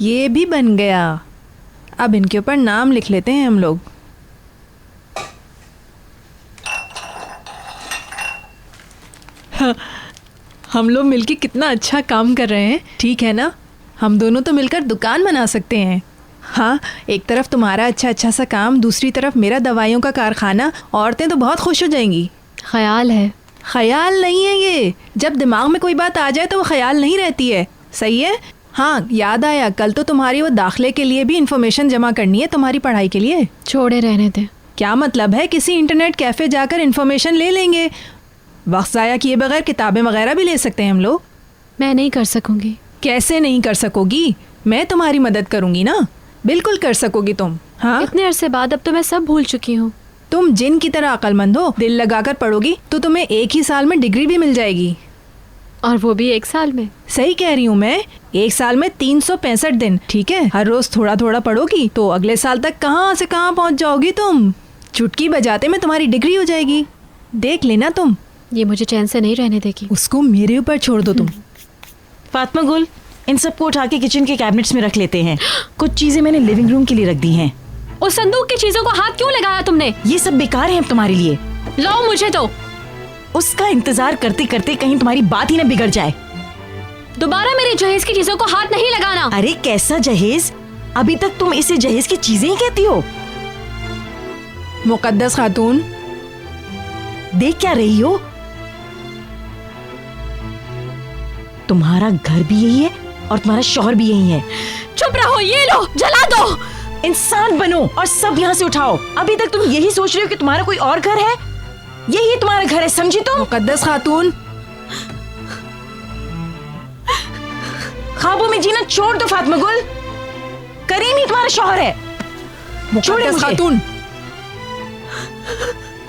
ये भी बन गया। अब इनके ऊपर नाम लिख लेते हैं हम लोग। हम लोग मिलके कितना अच्छा काम कर रहे हैं, ठीक है ना? हम दोनों तो मिलकर दुकान बना सकते हैं। हाँ, एक तरफ तुम्हारा अच्छा सा काम, दूसरी तरफ मेरा दवाइयों का कारखाना। औरतें तो बहुत खुश हो जाएंगी। ख्याल है। ख्याल नहीं है ये, जब दिमाग में कोई बात आ जाए तो वो ख्याल नहीं रहती है। सही है। हाँ, याद आया, कल तो तुम्हारी वो दाखिले के लिए भी इंफॉर्मेशन जमा करनी है, तुम्हारी पढ़ाई के लिए। छोड़े रहने दे। क्या मतलब है? किसी इंटरनेट कैफ़े जाकर इंफॉर्मेशन ले लेंगे। वक्त ज़ाया किए बगैर किताबें वगैरह भी ले सकते हैं हम लोग। मैं नहीं कर सकूंगी। कैसे नहीं कर सकोगी? मैं तुम्हारी मदद करूंगी ना। बिल्कुल कर सकोगी तुम। हाँ, इतने अरसे बाद अब तो मैं सब भूल चुकी हूँ। तुम जिन की तरह अक्लमंद हो। दिल लगाकर पढ़ोगी तो तुम्हें एक ही साल में डिग्री भी मिल जाएगी। और वो भी 1 साल में। सही कह रही हूँ मैं। 1 साल में 365 दिन, ठीक है? हर रोज थोड़ा थोड़ा पढ़ोगी तो अगले साल तक कहाँ से कहाँ पहुँच जाओगी तुम। चुटकी बजाते में तुम्हारी डिग्री हो जाएगी। देख लेना तुम। ये मुझे चैन से नहीं रहने देगी। उसको मेरे ऊपर छोड़ दो तुम। फातिमा गुल, इन सबको उठा के किचन के कैबिनेट्स में रख लेते हैं। कुछ चीजें मैंने लिविंग रूम के लिए रख दी हैं। उस संदूक की चीजों को हाथ क्यों लगाया तुमने? ये सब बेकार हैं तुम्हारे लिए। लाओ मुझे तो। उसका इंतजार करते करते कहीं तुम्हारी बात ही न बिगड़ जाए। दोबारा मेरे जहेज की चीजों को हाथ नहीं लगाना। अरे कैसा जहेज? अभी तक तुम इसे जहेज की चीजें ही कहती हो। मुकद्दस खातून, देख क्या रही हो? तुम्हारा घर भी यही है और तुम्हारा शौहर भी यही है। चुप रहो, ये लो जला दो। इंसान बनो और सब यहाँ से उठाओ। अभी तक तुम यही सोच रहे हो कि तुम्हारा कोई और घर है। यही तुम्हारा घर है, समझी तुम? मुकद्दस खातून, ख्वाबों में जीना छोड़ दो फातिमा गुल। करीम ही तुम्हारा शौहर है। छोड़े मुकद्दस मुझे। खातून,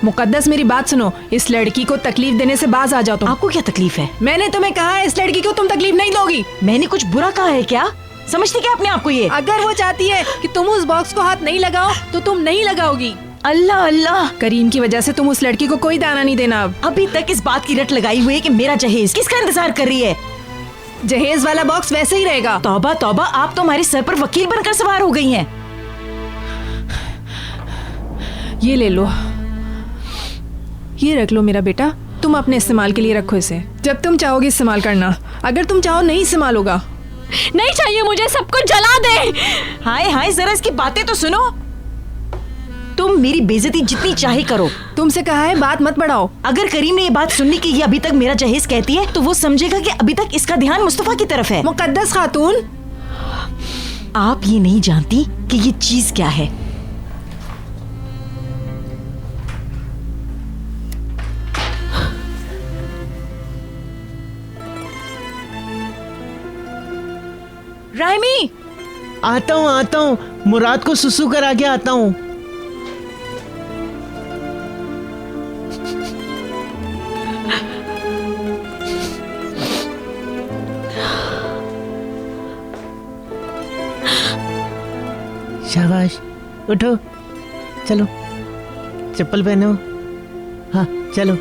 मुकद्दस मेरी बात सुनो। इस लड़की को तकलीफ देने से बाज आ जाओ तुम। आपको क्या तकलीफ है? मैंने तुम्हें कहा है इस लड़की को तुम तकलीफ नहीं दोगी। मैंने कुछ बुरा कहा है क्या? समझती क्या अपने आप को ये? अगर वो चाहती है कि तुम उस बॉक्स को हाथ नहीं लगाओ तो तुम नहीं लगाओगी। अल्लाह अल्लाह, करीम की वजह से तुम उस लड़की को कोई दाना नहीं देना। अब अभी तक इस बात की रट लगाई हुई है कि मेरा जहेज किसका इंतजार कर रही है। जहेज वाला बॉक्स वैसे ही रहेगा। तौबा तौबा, आप तो हमारे सर पर वकील बनकर सवार हो गई हैं। ये ले लो, ये रख लो मेरा बेटा। तुम अपने इस्तेमाल के लिए रखो इसे, जब तुम चाहोगे इस्तेमाल करना। अगर तुम चाहो नहीं इस्तेमाल होगा। नहीं चाहिए मुझे, सब कुछ जला दे। हाय हाय, जरा इसकी बातें तो सुनो। तुम मेरी बेइज्जती जितनी चाहे करो। तुमसे कहा है बात मत बढ़ाओ। अगर करीम ने ये बात सुननी कि ये अभी तक मेरा जहेज कहती है तो वो समझेगा कि अभी तक इसका ध्यान मुस्तफा की तरफ है। मुकद्दस खातून, आप ये नहीं जानती कि ये चीज क्या है। रायमी, आता हूँ, मुराद को सुसु करा के आता हूँ। शाबाश, उठो, चलो, चप्पल पहनो। हाँ चलो।